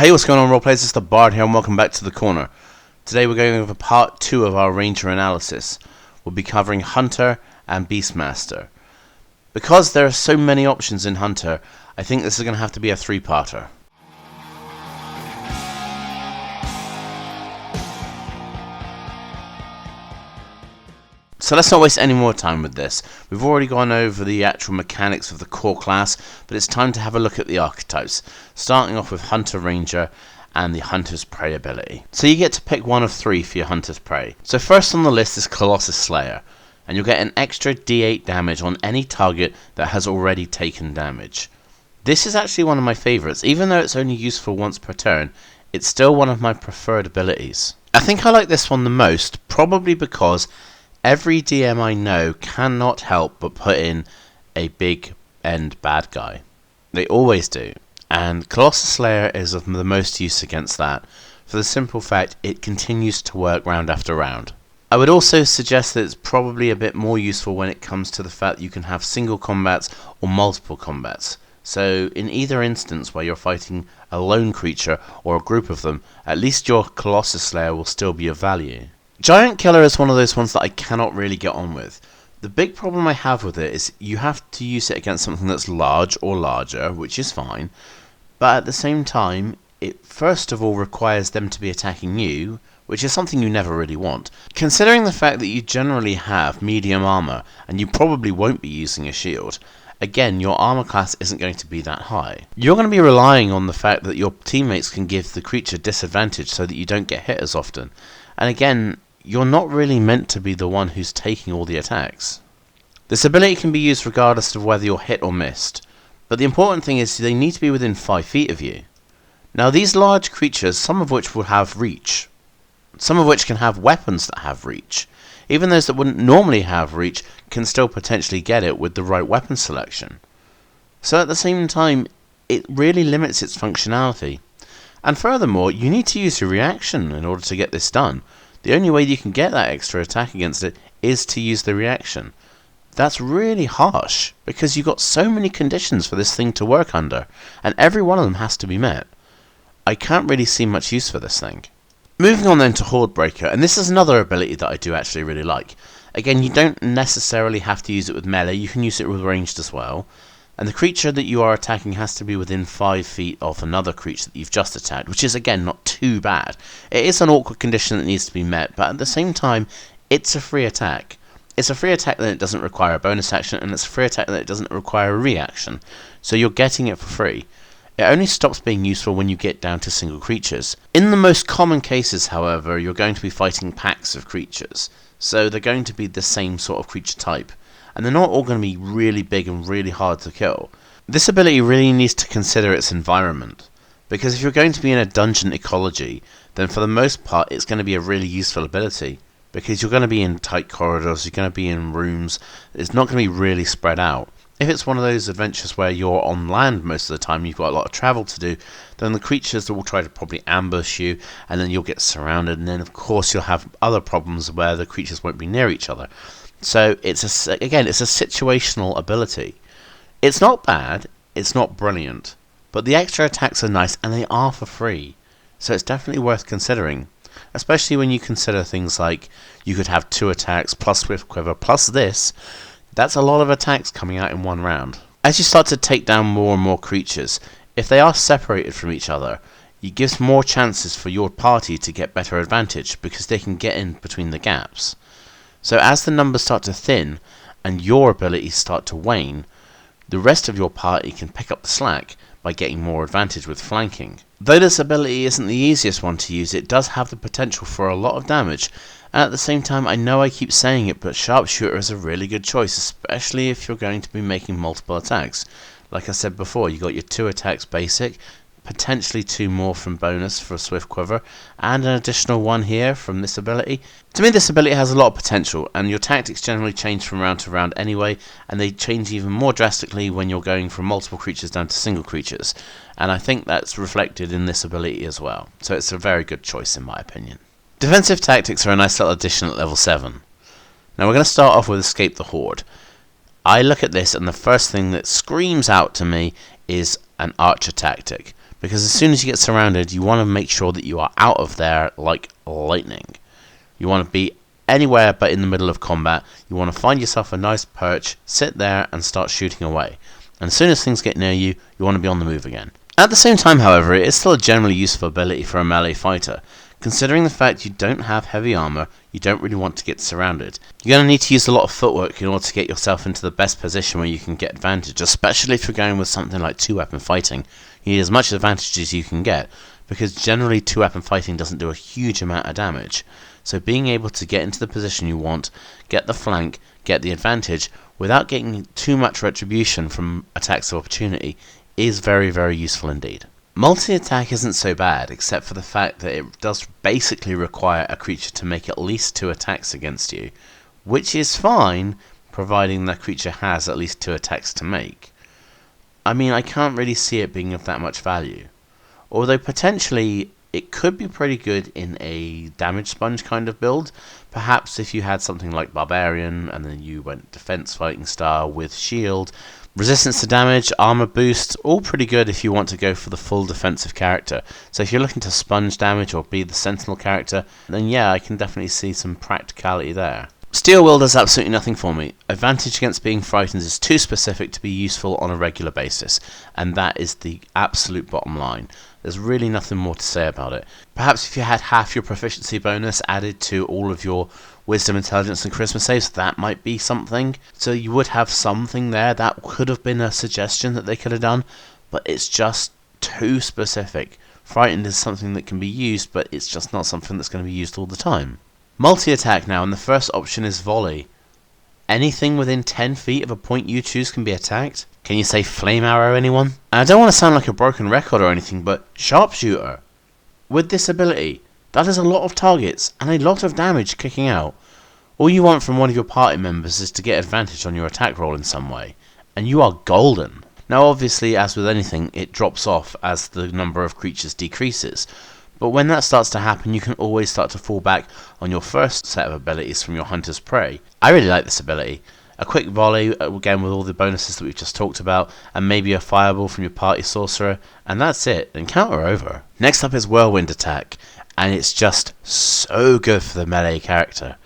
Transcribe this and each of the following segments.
Hey, what's going on, role players? It's the Bard here, and welcome back to the corner. Today we're going over part 2 of our Ranger analysis. We'll be covering Hunter and Beastmaster. Because there are so many options in Hunter, I think this is going to have to be a 3-parter. So let's not waste any more time with this. We've already gone over the actual mechanics of the core class, but it's time to have a look at the archetypes, starting off with Hunter Ranger and the Hunter's Prey ability. So you get to pick one of 3 for your Hunter's Prey. So first on the list is Colossus Slayer, and you'll get an extra D8 damage on any target that has already taken damage. This is actually one of my favourites. Even though it's only useful once per turn, it's still one of my preferred abilities. I think I like this one the most, probably because every DM I know cannot help but put in a big end bad guy. They always do. And Colossus Slayer is of the most use against that, for the simple fact it continues to work round after round. I would also suggest that it's probably a bit more useful when it comes to the fact that you can have single combats or multiple combats. So in either instance where you're fighting a lone creature or a group of them, at least your Colossus Slayer will still be of value. Giant Killer is one of those ones that I cannot really get on with. The big problem I have with it is you have to use it against something that's large or larger, which is fine, but at the same time, it first of all requires them to be attacking you, which is something you never really want. Considering the fact that you generally have medium armor, and you probably won't be using a shield, again, your armor class isn't going to be that high. You're going to be relying on the fact that your teammates can give the creature disadvantage so that you don't get hit as often. And again, you're not really meant to be the one who's taking all the attacks. This ability can be used regardless of whether you're hit or missed, but the important thing is they need to be within 5 feet of you. Now these large creatures, some of which will have reach, some of which can have weapons that have reach, even those that wouldn't normally have reach can still potentially get it with the right weapon selection. So at the same time, it really limits its functionality. And furthermore, you need to use your reaction in order to get this done. The only way you can get that extra attack against it is to use the reaction. That's really harsh, because you've got so many conditions for this thing to work under, and every one of them has to be met. I can't really see much use for this thing. Moving on then to Horde Breaker, and this is another ability that I do actually really like. Again, you don't necessarily have to use it with melee, you can use it with ranged as well. And the creature that you are attacking has to be within 5 feet of another creature that you've just attacked, which is again not too bad. It is an awkward condition that needs to be met, but at the same time, it's a free attack. It's a free attack that it doesn't require a bonus action, and it's a free attack that it doesn't require a reaction. So you're getting it for free. It only stops being useful when you get down to single creatures. In the most common cases, however, you're going to be fighting packs of creatures. So they're going to be the same sort of creature type. And they're not all going to be really big and really hard to kill. This ability really needs to consider its environment, because if you're going to be in a dungeon ecology, then for the most part it's going to be a really useful ability, because you're going to be in tight corridors, you're going to be in rooms, it's not going to be really spread out. If it's one of those adventures where you're on land most of the time, you've got a lot of travel to do, then the creatures will try to probably ambush you, and then you'll get surrounded, and then of course you'll have other problems where the creatures won't be near each other. So it's a situational ability. It's not bad, it's not brilliant, but the extra attacks are nice and they are for free. So it's definitely worth considering, especially when you consider things like you could have 2 attacks plus Swift Quiver plus this. That's a lot of attacks coming out in one round. As you start to take down more and more creatures, if they are separated from each other, it gives more chances for your party to get better advantage because they can get in between the gaps. So as the numbers start to thin and your abilities start to wane, the rest of your party can pick up the slack by getting more advantage with flanking. Though this ability isn't the easiest one to use, it does have the potential for a lot of damage, and at the same time I know I keep saying it, but Sharpshooter is a really good choice, especially if you're going to be making multiple attacks. Like I said before, you got your 2 attacks basic, potentially 2 more from bonus for Swift Quiver, and an additional 1 here from this ability. To me, this ability has a lot of potential, and your tactics generally change from round to round anyway, and they change even more drastically when you're going from multiple creatures down to single creatures, and I think that's reflected in this ability as well, so it's a very good choice in my opinion. Defensive tactics are a nice little addition at level 7. Now we're going to start off with Escape the Horde. I look at this and the first thing that screams out to me is an archer tactic, because as soon as you get surrounded, you want to make sure that you are out of there like lightning. You want to be anywhere but in the middle of combat. You want to find yourself a nice perch, sit there and start shooting away. And as soon as things get near you, you want to be on the move again. At the same time, however, it is still a generally useful ability for a melee fighter. Considering the fact you don't have heavy armor, you don't really want to get surrounded. You're going to need to use a lot of footwork in order to get yourself into the best position where you can get advantage, especially if you're going with something like 2-weapon fighting. You need as much advantage as you can get, because generally 2-weapon fighting doesn't do a huge amount of damage. So being able to get into the position you want, get the flank, get the advantage, without getting too much retribution from attacks of opportunity is very, very useful indeed. Multi-attack isn't so bad, except for the fact that it does basically require a creature to make at least 2 attacks against you, which is fine, providing that creature has at least 2 attacks to make. I mean, I can't really see it being of that much value. Although potentially it could be pretty good in a damage sponge kind of build. Perhaps if you had something like Barbarian, and then you went defense fighting style with shield, resistance to damage, armor boost, all pretty good if you want to go for the full defensive character. So if you're looking to sponge damage or be the sentinel character, then yeah, I can definitely see some practicality there. Steel Will does absolutely nothing for me. Advantage against being frightened is too specific to be useful on a regular basis, and that is the absolute bottom line. There's really nothing more to say about it. Perhaps if you had half your proficiency bonus added to all of your wisdom, intelligence and charisma saves, that might be something. So you would have something there. That could have been a suggestion that they could have done, but it's just too specific. Frightened is something that can be used, but it's just not something that's going to be used all the time. Multi-attack now, and the first option is volley. Anything within 10 feet of a point you choose can be attacked. Can you say flame arrow, anyone? And I don't want to sound like a broken record or anything, but sharpshooter. With this ability, that is a lot of targets and a lot of damage kicking out. All you want from one of your party members is to get advantage on your attack roll in some way, and you are golden. Now obviously, as with anything, it drops off as the number of creatures decreases. But when that starts to happen, you can always start to fall back on your first set of abilities from your Hunter's Prey. I really like this ability. A quick volley, again with all the bonuses that we've just talked about, and maybe a fireball from your party sorcerer, and that's it, encounter over. Next up is Whirlwind Attack, and it's just so good for the melee character.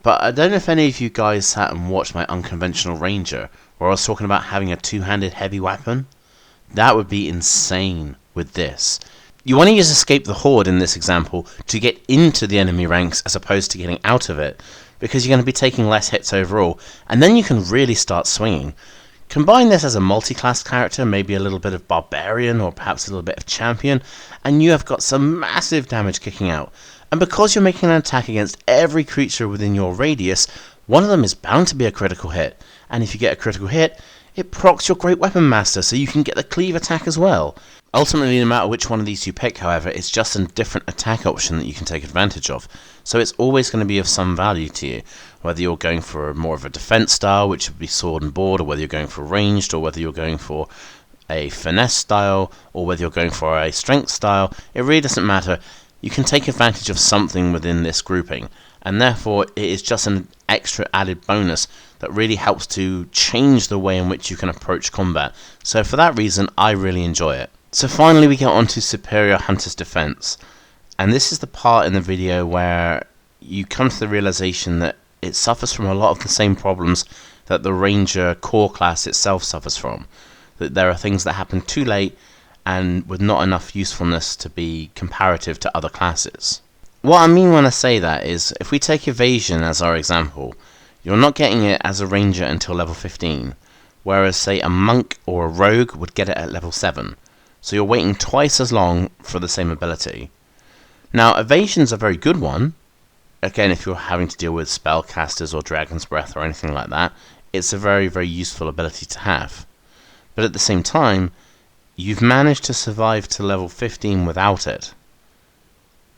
But I don't know if any of you guys sat and watched my unconventional ranger, where I was talking about having a 2-handed heavy weapon. That would be insane with this. You want to use Escape the Horde in this example to get into the enemy ranks as opposed to getting out of it, because you're going to be taking less hits overall, and then you can really start swinging. Combine this as a multi-class character, maybe a little bit of Barbarian or perhaps a little bit of Champion, and you have got some massive damage kicking out. And because you're making an attack against every creature within your radius, one of them is bound to be a critical hit, and if you get a critical hit, it procs your Great Weapon Master so you can get the cleave attack as well. Ultimately, no matter which one of these you pick, however, it's just a different attack option that you can take advantage of. So it's always going to be of some value to you, whether you're going for more of a defense style, which would be sword and board, or whether you're going for ranged, or whether you're going for a finesse style, or whether you're going for a strength style. It really doesn't matter. You can take advantage of something within this grouping, and therefore it is just an extra added bonus that really helps to change the way in which you can approach combat. So for that reason, I really enjoy it. So finally we get on to Superior Hunter's Defense, and this is the part in the video where you come to the realization that it suffers from a lot of the same problems that the Ranger core class itself suffers from. That there are things that happen too late and with not enough usefulness to be comparative to other classes. What I mean when I say that is, if we take Evasion as our example, you're not getting it as a Ranger until level 15, whereas say a Monk or a Rogue would get it at level 7. So you're waiting twice as long for the same ability. Now, Evasion's a very good one. Again, if you're having to deal with spellcasters or Dragon's Breath or anything like that, it's a very, very useful ability to have. But at the same time, you've managed to survive to level 15 without it.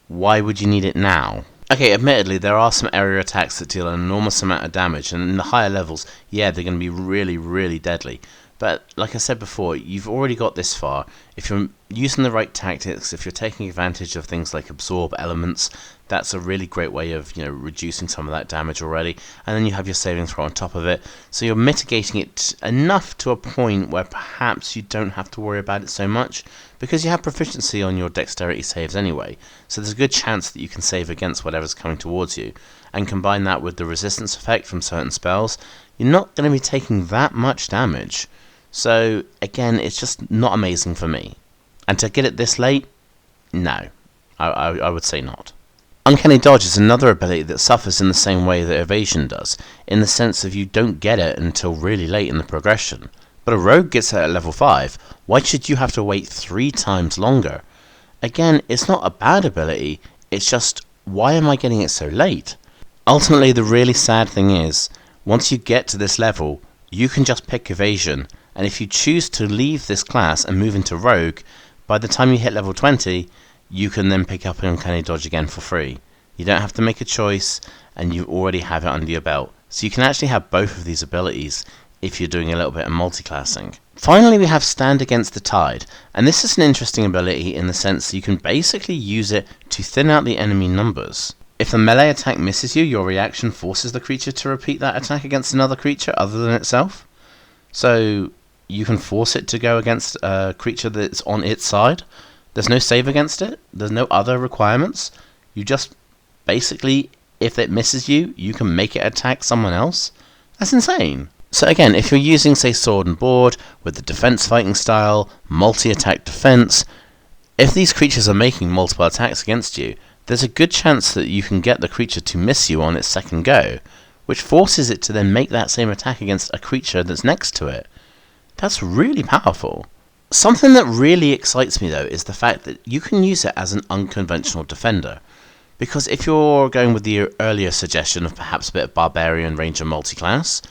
Why would you need it now? Okay, admittedly, there are some area attacks that deal an enormous amount of damage, and in the higher levels, yeah, they're going to be really, really deadly. But, like I said before, you've already got this far. If you're using the right tactics, if you're taking advantage of things like absorb elements, That's a really great way of, reducing some of that damage already. And then you have your saving throw on top of it. So you're mitigating it enough to a point where perhaps you don't have to worry about it so much, because you have proficiency on your dexterity saves anyway. So there's a good chance that you can save against whatever's coming towards you. And combine that with the resistance effect from certain spells, you're not going to be taking that much damage. So again, it's just not amazing for me. And to get it this late, no. I would say not. Uncanny Dodge is another ability that suffers in the same way that Evasion does, in the sense of you don't get it until really late in the progression. But a rogue gets it at level 5, why should you have to wait 3 times longer? Again, it's not a bad ability, it's just, why am I getting it so late? Ultimately, the really sad thing is, once you get to this level, you can just pick Evasion, and if you choose to leave this class and move into Rogue, by the time you hit level 20, you can then pick up an Uncanny Dodge again for free. You don't have to make a choice, and you already have it under your belt. So you can actually have both of these abilities if you're doing a little bit of multiclassing. Finally, we have Stand Against the Tide, and this is an interesting ability in the sense that you can basically use it to thin out the enemy numbers. If the melee attack misses you, your reaction forces the creature to repeat that attack against another creature other than itself. So you can force it to go against a creature that's on its side. There's no save against it. There's no other requirements. You just basically, if it misses you, you can make it attack someone else. That's insane. So again, if you're using, say, Sword and Board with the defense fighting style, multi-attack defense, if these creatures are making multiple attacks against you, there's a good chance that you can get the creature to miss you on its second go, which forces it to then make that same attack against a creature that's next to it. That's really powerful. Something that really excites me, though, is the fact that you can use it as an unconventional defender. Because if you're going with the earlier suggestion of perhaps a bit of Barbarian Ranger multiclass,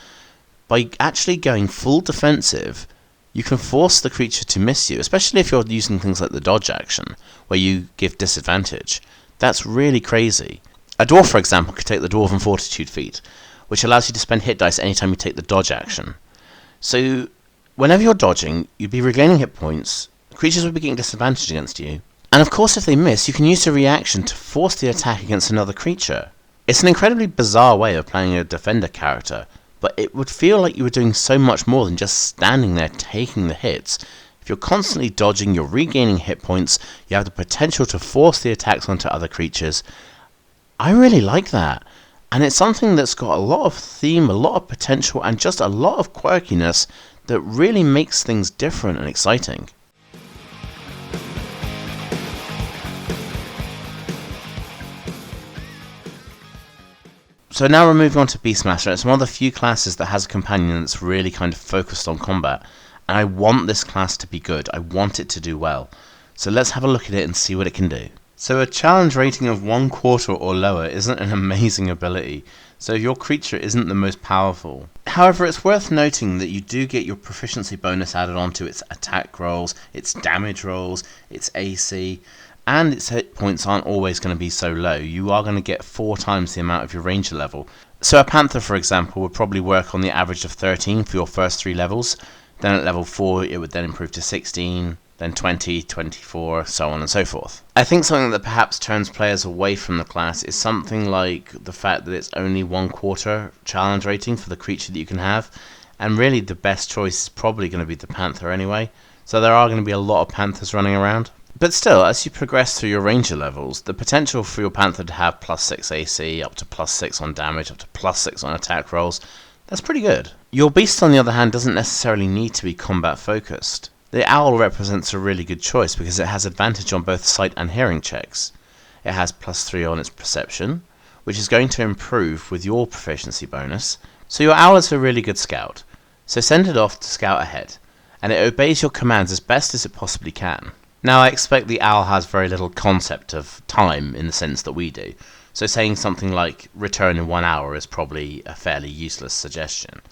by actually going full defensive, you can force the creature to miss you, especially if you're using things like the dodge action, where you give disadvantage. That's really crazy. A dwarf, for example, could take the Dwarven Fortitude feat, which allows you to spend hit dice anytime you take the dodge action. So whenever you're dodging, you'd be regaining hit points, creatures would be getting disadvantage against you, and of course if they miss, you can use the reaction to force the attack against another creature. It's an incredibly bizarre way of playing a defender character, but it would feel like you were doing so much more than just standing there taking the hits. If you're constantly dodging, you're regaining hit points, you have the potential to force the attacks onto other creatures. I really like that, and it's something that's got a lot of theme, a lot of potential, and just a lot of quirkiness that really makes things different and exciting. So now we're moving on to Beastmaster. It's one of the few classes that has a companion that's really kind of focused on combat, and I want this class to be good. I want it to do well. So let's have a look at it and see what it can do. So a challenge rating of 1/4 or lower isn't an amazing ability, so your creature isn't the most powerful. However, it's worth noting that you do get your proficiency bonus added onto its attack rolls, its damage rolls, its AC, and its hit points aren't always going to be so low. You are going to get 4 times the amount of your ranger level. So a panther, for example, would probably work on the average of 13 for your first 3 levels. Then at level 4 it would then improve to 16, then 20, 24, so on and so forth. I think something that perhaps turns players away from the class is something like the fact that it's only 1/4 challenge rating for the creature that you can have, and really the best choice is probably going to be the panther anyway, so there are going to be a lot of panthers running around. But still, as you progress through your ranger levels, the potential for your panther to have +6 AC, up to +6 on damage, up to +6 on attack rolls, that's pretty good. Your beast, on the other hand, doesn't necessarily need to be combat focused. The owl represents a really good choice because it has advantage on both sight and hearing checks. It has +3 on its perception, which is going to improve with your proficiency bonus, so your owl is a really good scout. So send it off to scout ahead, and it obeys your commands as best as it possibly can. Now I expect the owl has very little concept of time in the sense that we do, so saying something like return in 1 hour is probably a fairly useless suggestion.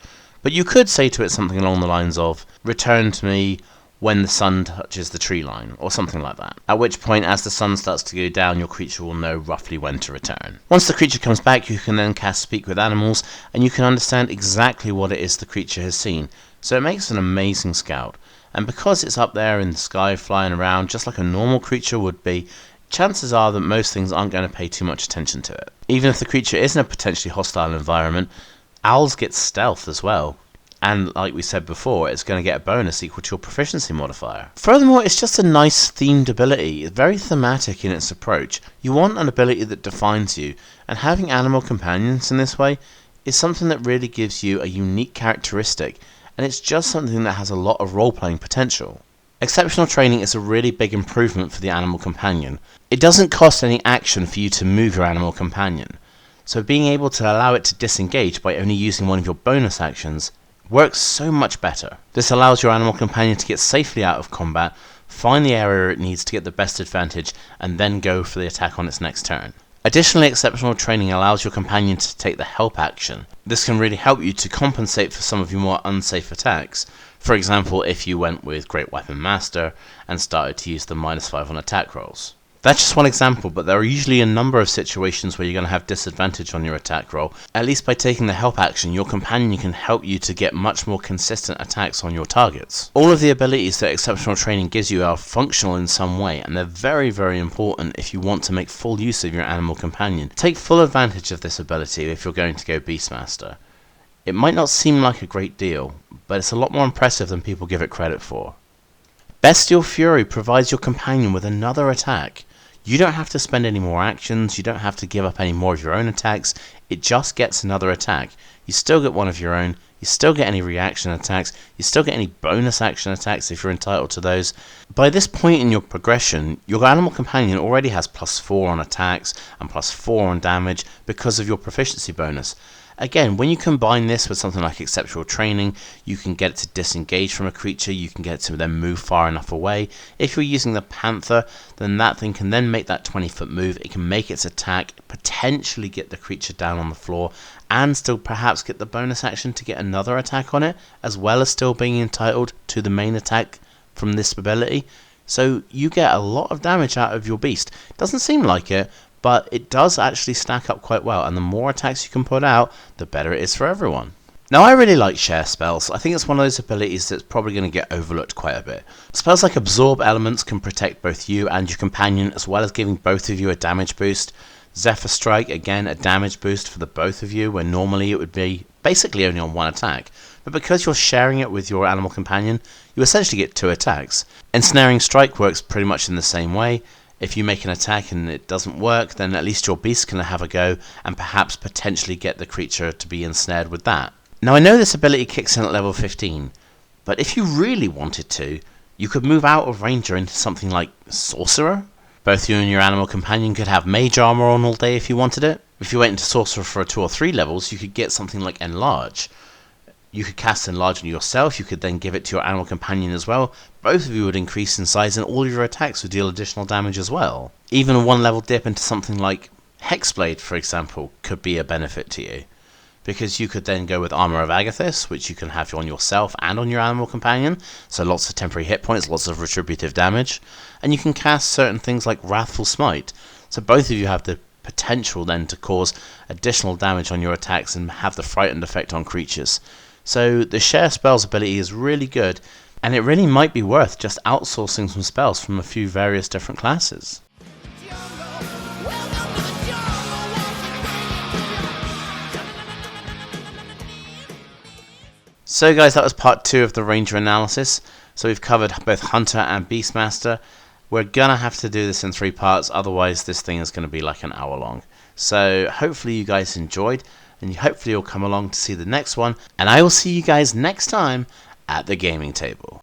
But you could say to it something along the lines of return to me when the sun touches the tree line, or something like that. At which point, as the sun starts to go down, your creature will know roughly when to return. Once the creature comes back, you can then cast Speak with Animals, and you can understand exactly what it is the creature has seen. So it makes an amazing scout. And because it's up there in the sky flying around, just like a normal creature would be, chances are that most things aren't going to pay too much attention to it. Even if the creature is in a potentially hostile environment, owls get stealth as well. And like we said before, it's going to get a bonus equal to your proficiency modifier. Furthermore, it's just a nice themed ability, very thematic in its approach. You want an ability that defines you, and having animal companions in this way is something that really gives you a unique characteristic, and it's just something that has a lot of role-playing potential. Exceptional training is a really big improvement for the animal companion. It doesn't cost any action for you to move your animal companion, so being able to allow it to disengage by only using one of your bonus actions works so much better. This allows your animal companion to get safely out of combat, find the area it needs to get the best advantage, and then go for the attack on its next turn. Additionally, exceptional training allows your companion to take the help action. This can really help you to compensate for some of your more unsafe attacks. For example, if you went with Great Weapon Master and started to use the -5 on attack rolls. That's just one example, but there are usually a number of situations where you're going to have disadvantage on your attack roll. At least by taking the help action, your companion can help you to get much more consistent attacks on your targets. All of the abilities that exceptional training gives you are functional in some way, and they're very, very important if you want to make full use of your animal companion. Take full advantage of this ability if you're going to go Beastmaster. It might not seem like a great deal, but it's a lot more impressive than people give it credit for. Bestial Fury provides your companion with another attack. You don't have to spend any more actions, you don't have to give up any more of your own attacks, it just gets another attack. You still get one of your own, you still get any reaction attacks, you still get any bonus action attacks if you're entitled to those. By this point in your progression, your animal companion already has +4 on attacks and +4 on damage because of your proficiency bonus. Again, when you combine this with something like exceptional training, you can get it to disengage from a creature, you can get it to then move far enough away. If you're using the Panther, then that thing can then make that 20-foot move, it can make its attack, potentially get the creature down on the floor, and still perhaps get the bonus action to get another attack on it, as well as still being entitled to the main attack from this ability. So you get a lot of damage out of your beast. Doesn't seem like it, but it does actually stack up quite well, and the more attacks you can put out, the better it is for everyone. Now, I really like share spells. I think it's one of those abilities that's probably going to get overlooked quite a bit. Spells like Absorb Elements can protect both you and your companion, as well as giving both of you a damage boost. Zephyr Strike, again, a damage boost for the both of you, where normally it would be basically only on one attack. But because you're sharing it with your animal companion, you essentially get 2 attacks. Ensnaring Strike works pretty much in the same way. If you make an attack and it doesn't work, then at least your beast can have a go and perhaps potentially get the creature to be ensnared with that. Now, I know this ability kicks in at level 15, but if you really wanted to, you could move out of Ranger into something like Sorcerer. Both you and your animal companion could have Mage Armor on all day if you wanted it. If you went into Sorcerer for 2 or 3 levels, you could get something like Enlarge. You could cast Enlarge on yourself, you could then give it to your animal companion as well. Both of you would increase in size and all of your attacks would deal additional damage as well. Even a 1 level dip into something like Hexblade, for example, could be a benefit to you. Because you could then go with Armor of Agathis, which you can have on yourself and on your animal companion, so lots of temporary hit points, lots of retributive damage. And you can cast certain things like Wrathful Smite, so both of you have the potential then to cause additional damage on your attacks and have the frightened effect on creatures. So the share spells ability is really good, and it really might be worth just outsourcing some spells from a few various different classes. So guys, that was part 2 of the Ranger analysis. So we've covered both Hunter and Beastmaster. We're gonna have to do this in 3 parts, otherwise this thing is gonna be like an hour long. So hopefully you guys enjoyed, and hopefully you'll come along to see the next one, and I will see you guys next time at the gaming table.